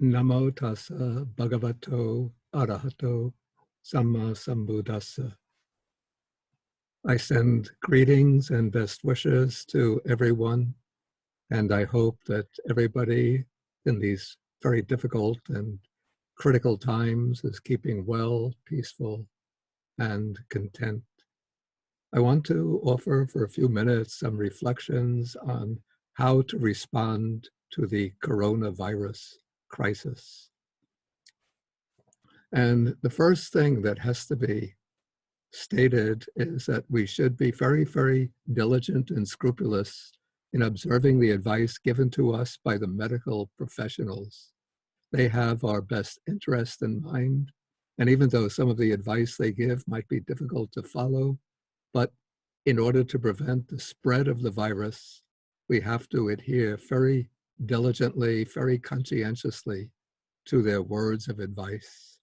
Namo tassa bhagavato arahato samma sambuddhassa. I send greetings and best wishes to everyone, and I hope that everybody in these very difficult and critical times is keeping well, peaceful, and content. I want to offer for a few minutes some reflections on how to respond to the coronavirus crisis. And the first thing that has to be stated is that we should be very, very diligent and scrupulous in observing the advice given to us by the medical professionals. They have our best interest in mind. And even though some of the advice they give might be difficult to follow, but in order to prevent the spread of the virus, we have to adhere very diligently, very conscientiously to their words of advice.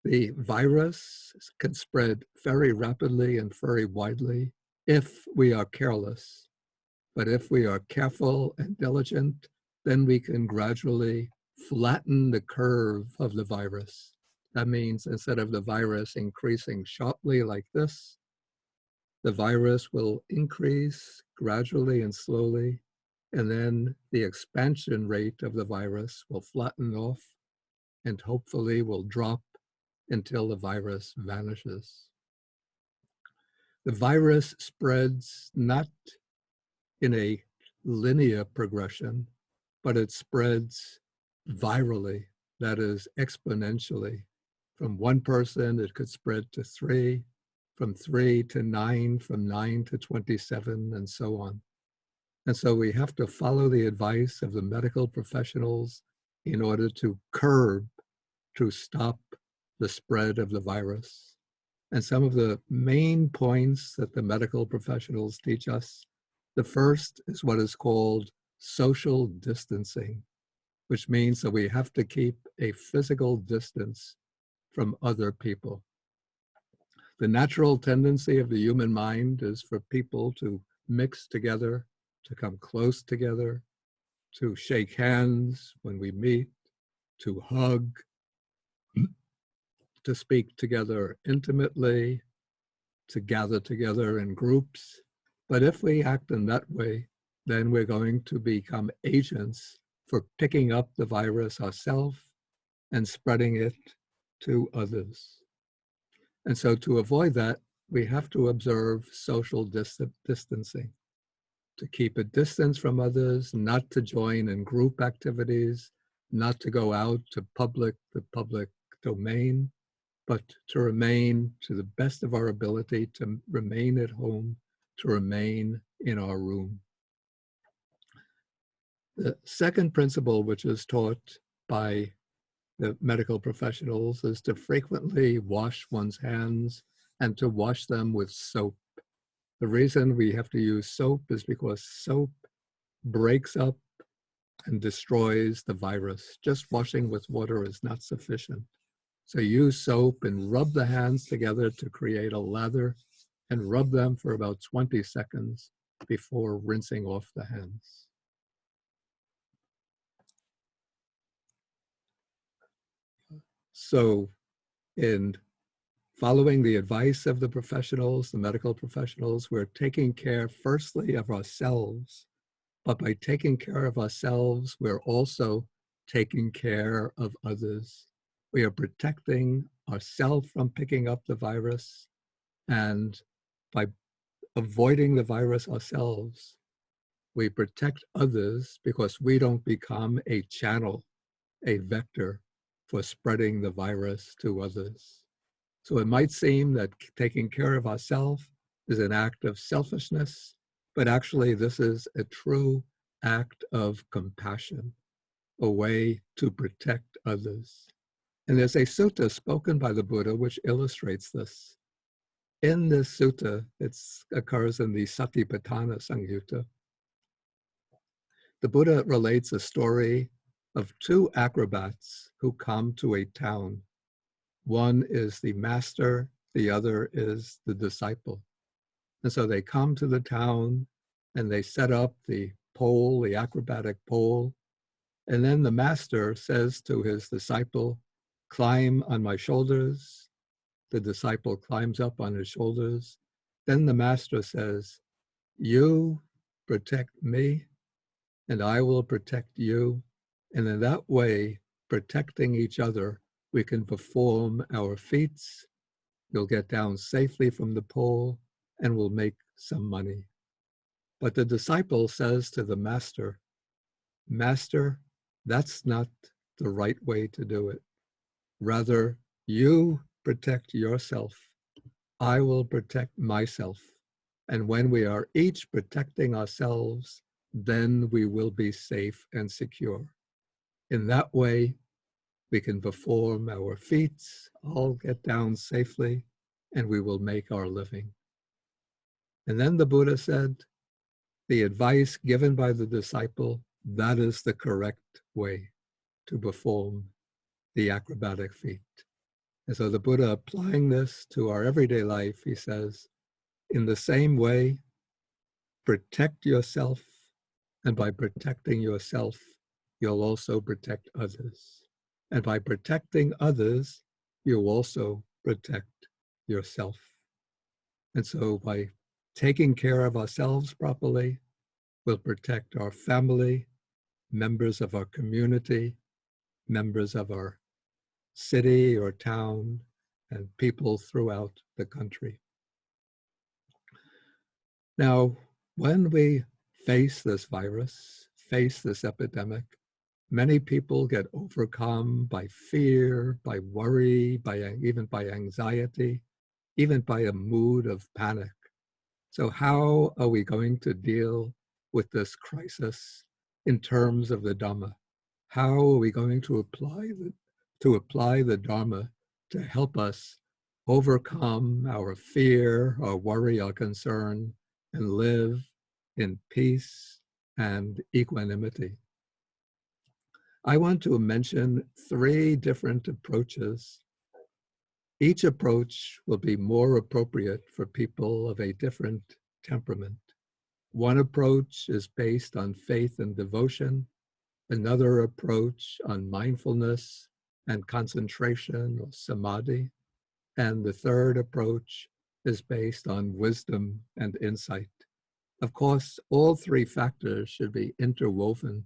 The virus can spread very rapidly and very widely if we are careless. But if we are careful and diligent, then we can gradually flatten the curve of the virus. That means instead of the virus increasing sharply like this, the virus will increase gradually and slowly, and then the expansion rate of the virus will flatten off and hopefully will drop until the virus vanishes. The virus spreads not in a linear progression, but it spreads virally, that is exponentially. From one person, it could spread to 3, from 3 to 9, from 9 to 27, and so on. And so we have to follow the advice of the medical professionals in order to curb, to stop the spread of the virus. And some of the main points that the medical professionals teach us, the first is what is called social distancing, which means that we have to keep a physical distance from other people. The natural tendency of the human mind is for people to mix together, to come close together, to shake hands when we meet, to hug, to speak together intimately, to gather together in groups. But if we act in that way, then we're going to become agents for picking up the virus ourselves and spreading it to others. And so to avoid that, we have to observe social distancing, to keep a distance from others, not to join in group activities, not to go out to the public domain, but to remain, to the best of our ability, to remain at home, to remain in our room. The second principle, which is taught by the medical professionals, is to frequently wash one's hands and to wash them with soap. The reason we have to use soap is because soap breaks up and destroys the virus. Just washing with water is not sufficient. So use soap and rub the hands together to create a lather and rub them for about 20 seconds before rinsing off the hands. So in following the advice of the professionals, the medical professionals, we're taking care firstly of ourselves, but by taking care of ourselves, we're also taking care of others. We are protecting ourselves from picking up the virus, and by avoiding the virus ourselves, we protect others because we don't become a channel, a vector for spreading the virus to others. So it might seem that taking care of ourselves is an act of selfishness, but actually this is a true act of compassion, a way to protect others. And there's a sutta spoken by the Buddha which illustrates this. In this sutta, it occurs in the Satipatthana Samyutta. The Buddha relates a story of 2 acrobats who come to a town. One is the master, the other is the disciple. And so they come to the town and they set up the pole, the acrobatic pole, And then the master says to his disciple, climb on my shoulders. The disciple climbs up on his shoulders. Then the master says, you protect me and I will protect you. And in that way, protecting each other, we can perform our feats. You'll get down safely from the pole and we'll make some money. But the disciple says to the master, Master, that's not the right way to do it. Rather, you protect yourself. I will protect myself. And when we are each protecting ourselves, then we will be safe and secure. In that way, we can perform our feats, all get down safely, and we will make our living. And then the Buddha said, the advice given by the disciple, that is the correct way to perform the acrobatic feat. And so the Buddha, applying this to our everyday life, he says, in the same way, protect yourself, and by protecting yourself, you'll also protect others. And by protecting others, you'll also protect yourself. And so by taking care of ourselves properly, we'll protect our family, members of our community, members of our city or town, and people throughout the country. Now, when we face this virus, face this epidemic, many people get overcome by fear, by worry, even by anxiety, even by a mood of panic. So how are we going to deal with this crisis in terms of the Dhamma? How are we going to apply the Dharma to help us overcome our fear, our worry, our concern, and live in peace and equanimity? I want to mention 3 different approaches. Each approach will be more appropriate for people of a different temperament. One approach is based on faith and devotion, another approach on mindfulness and concentration or samadhi, and the third approach is based on wisdom and insight. Of course, all 3 factors should be interwoven,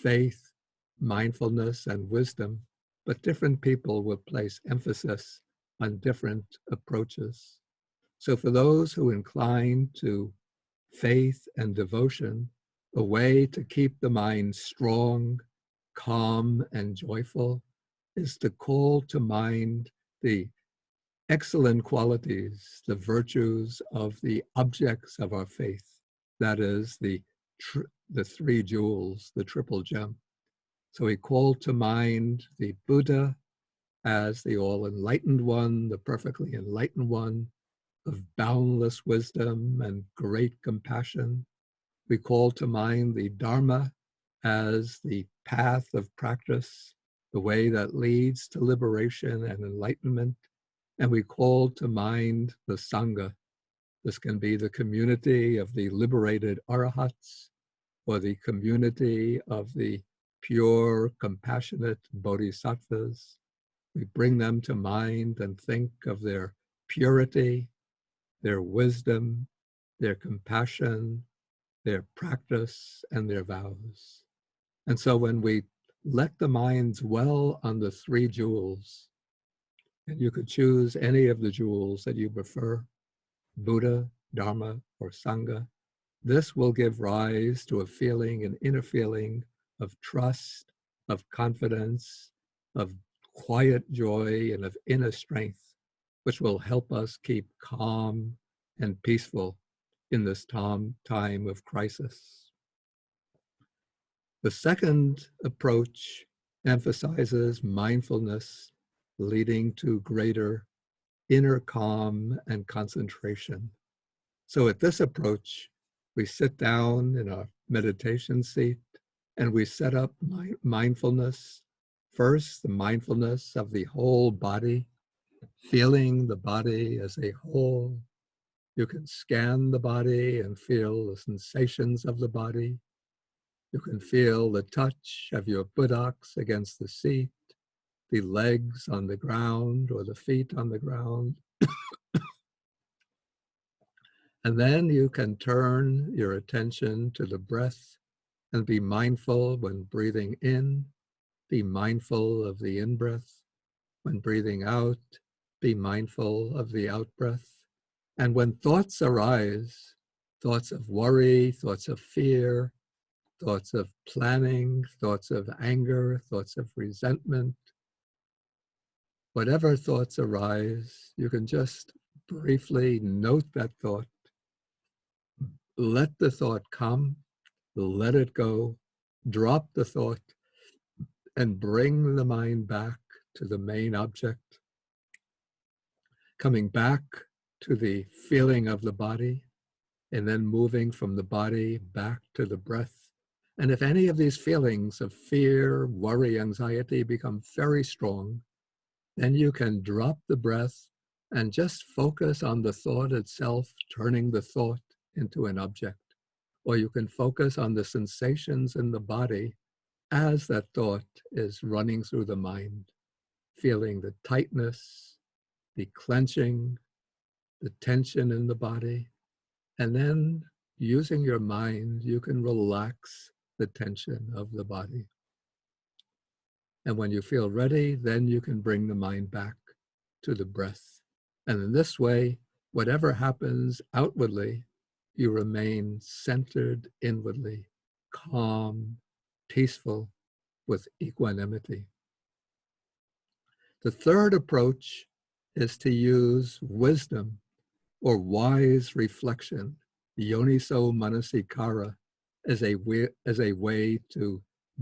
faith, mindfulness, and wisdom, but different people will place emphasis on different approaches. So for those who incline to faith and devotion, a way to keep the mind strong, calm, and joyful is to call to mind the excellent qualities, the virtues of the objects of our faith. That is the 3 jewels, the triple gem. So we call to mind the Buddha as the all-enlightened one, the perfectly enlightened one, of boundless wisdom and great compassion. We call to mind the Dharma as the path of practice, the way that leads to liberation and enlightenment. And we call to mind the Sangha. This can be the community of the liberated arahats, or the community of the pure, compassionate bodhisattvas. We bring them to mind and think of their purity, their wisdom, their compassion, their practice, and their vows. And so when we let the minds dwell on the 3 jewels, and you could choose any of the jewels that you prefer, Buddha, Dharma, or Sangha, this will give rise to a feeling, an inner feeling of trust, of confidence, of quiet joy, and of inner strength, which will help us keep calm and peaceful in this time of crisis. The second approach emphasizes mindfulness, leading to greater inner calm and concentration. So at this approach, we sit down in a meditation seat and we set up mindfulness. First, the mindfulness of the whole body, feeling the body as a whole. You can scan the body and feel the sensations of the body. You can feel the touch of your buttocks against the seat, the legs on the ground or the feet on the ground. And then you can turn your attention to the breath and be mindful when breathing in, be mindful of the in-breath. When breathing out, be mindful of the out-breath. And when thoughts arise, thoughts of worry, thoughts of fear, thoughts of planning, thoughts of anger, thoughts of resentment, whatever thoughts arise, you can just briefly note that thought. Let the thought come, let it go, drop the thought, and bring the mind back to the main object, coming back to the feeling of the body, and then moving from the body back to the breath. And if any of these feelings of fear, worry, anxiety become very strong, then you can drop the breath and just focus on the thought itself, turning the thought into an object. Or you can focus on the sensations in the body as that thought is running through the mind, feeling the tightness, the clenching, the tension in the body. And then using your mind, you can relax the tension of the body. And when you feel ready, then you can bring the mind back to the breath. And in this way, whatever happens outwardly, you remain centered inwardly, calm, peaceful, with equanimity. The third approach is to use wisdom or wise reflection, yoniso manasikara, as a way to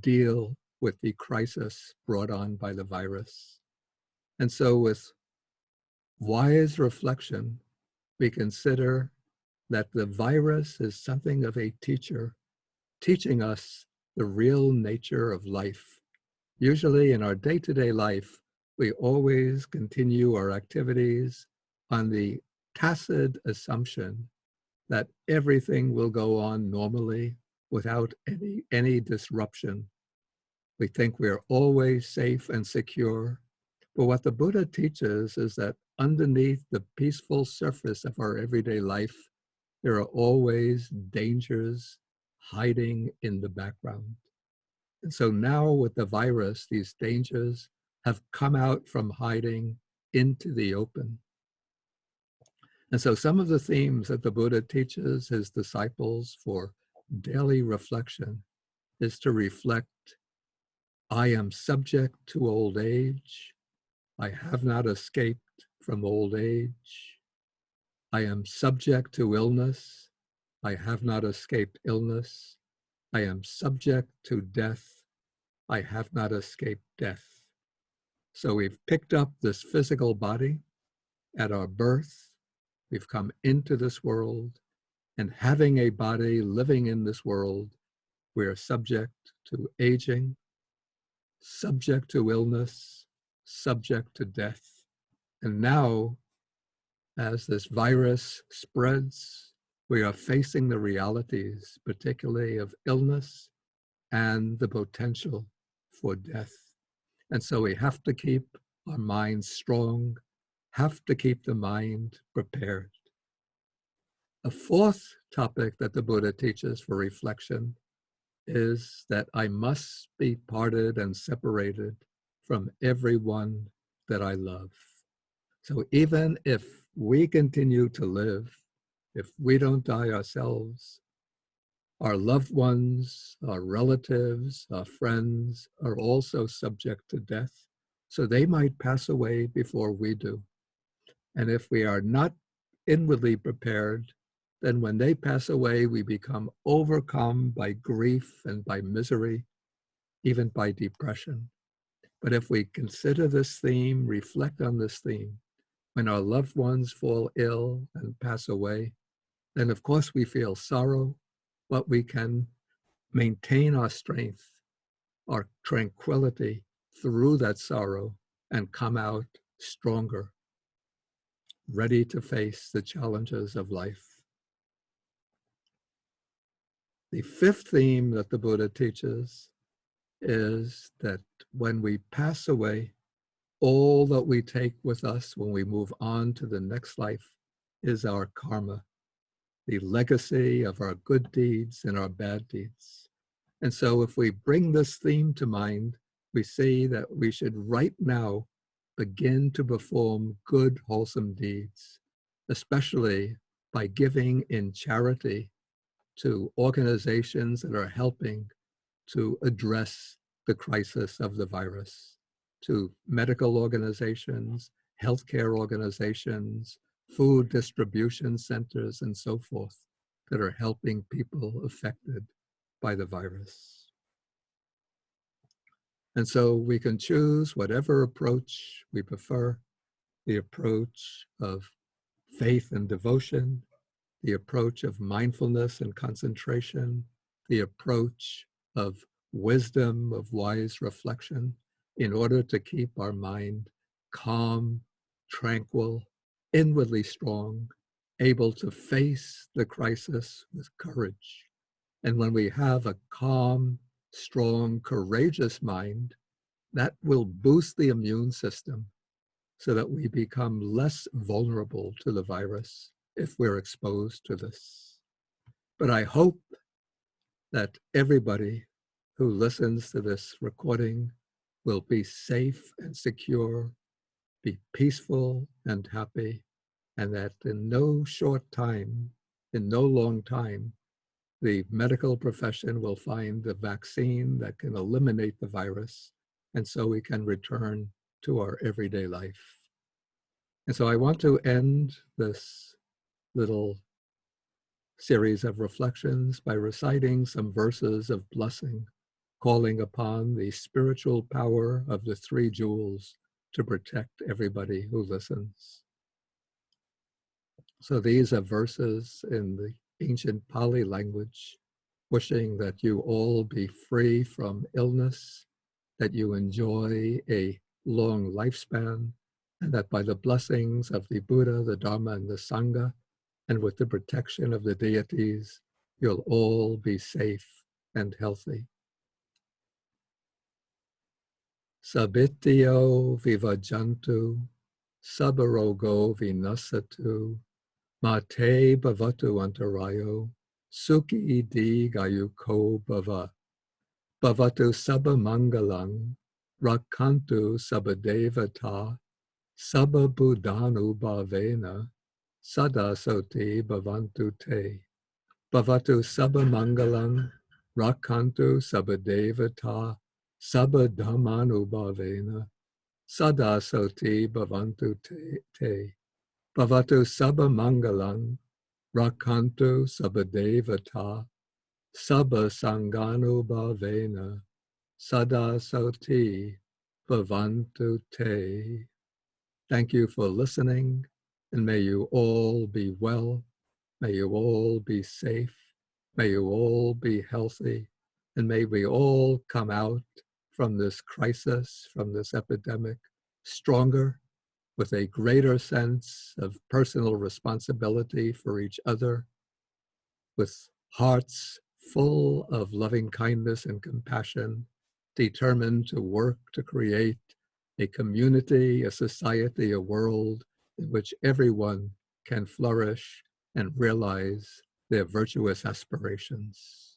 deal with the crisis brought on by the virus. And so with wise reflection, we consider that the virus is something of a teacher, teaching us the real nature of life. Usually in our day-to-day life, we always continue our activities on the tacit assumption that everything will go on normally without any disruption. We think we're always safe and secure. But what the Buddha teaches is that underneath the peaceful surface of our everyday life, there are always dangers hiding in the background. And so now with the virus, these dangers have come out from hiding into the open. And so some of the themes that the Buddha teaches his disciples for daily reflection is to reflect, I am subject to old age. I have not escaped from old age. I am subject to illness. I have not escaped illness. I am subject to death. I have not escaped death. So we've picked up this physical body at our birth. We've come into this world, and having a body living in this world, we are subject to aging, subject to illness, subject to death. And now, as this virus spreads, we are facing the realities, particularly of illness and the potential for death. And so we have to keep our minds strong, have to keep the mind prepared. A fourth topic that the Buddha teaches for reflection is that I must be parted and separated from everyone that I love. So even if we continue to live, if we don't die ourselves, our loved ones, our relatives, our friends are also subject to death. So they might pass away before we do. And if we are not inwardly prepared, then when they pass away, we become overcome by grief and by misery, even by depression. But if we consider this theme, reflect on this theme, when our loved ones fall ill and pass away, then of course we feel sorrow, but we can maintain our strength, our tranquility through that sorrow and come out stronger, ready to face the challenges of life. The fifth theme that the Buddha teaches is that when we pass away, all that we take with us when we move on to the next life is our karma, the legacy of our good deeds and our bad deeds. And so if we bring this theme to mind, we see that we should right now begin to perform good, wholesome deeds, especially by giving in charity to organizations that are helping to address the crisis of the virus, to medical organizations, healthcare organizations, food distribution centers, and so forth that are helping people affected by the virus. And so we can choose whatever approach we prefer, the approach of faith and devotion, the approach of mindfulness and concentration, the approach of wisdom, of wise reflection, in order to keep our mind calm, tranquil, inwardly strong, able to face the crisis with courage. And when we have a calm, strong, courageous mind, that will boost the immune system so that we become less vulnerable to the virus if we're exposed to this. But I hope that everybody who listens to this recording will be safe and secure, be peaceful and happy, and that in no short time, in no long time, the medical profession will find the vaccine that can eliminate the virus, and so we can return to our everyday life. And so I want to end this little series of reflections by reciting some verses of blessing, calling upon the spiritual power of the three jewels to protect everybody who listens. So these are verses in the ancient Pali language, wishing that you all be free from illness, that you enjoy a long lifespan, and that by the blessings of the Buddha, the Dharma, and the Sangha, and with the protection of the deities, you'll all be safe and healthy. Sabityo vivajantu, sabarogo vinasatu, mate bhavatu antarayo, sukhi di gayuko bhava, bhavatu sabamangalang, rakantu sabadevata, sababudhanu bhavena, sada soti bhavantu te. Bhavatu sabamangalam, rakantu sabadevata, sabadhamanu bhavena, sada soti bhavantu te. Bhavatu sabamangalam, rakantu sabadevata, sabasanganu bhavena, sada soti bhavantu te. Thank you for listening, and may you all be well. May you all be safe. May you all be healthy. And may we all come out from this crisis, from this epidemic, stronger, with a greater sense of personal responsibility for each other, with hearts full of loving kindness and compassion, determined to work to create a community, a society, a world in which everyone can flourish and realize their virtuous aspirations.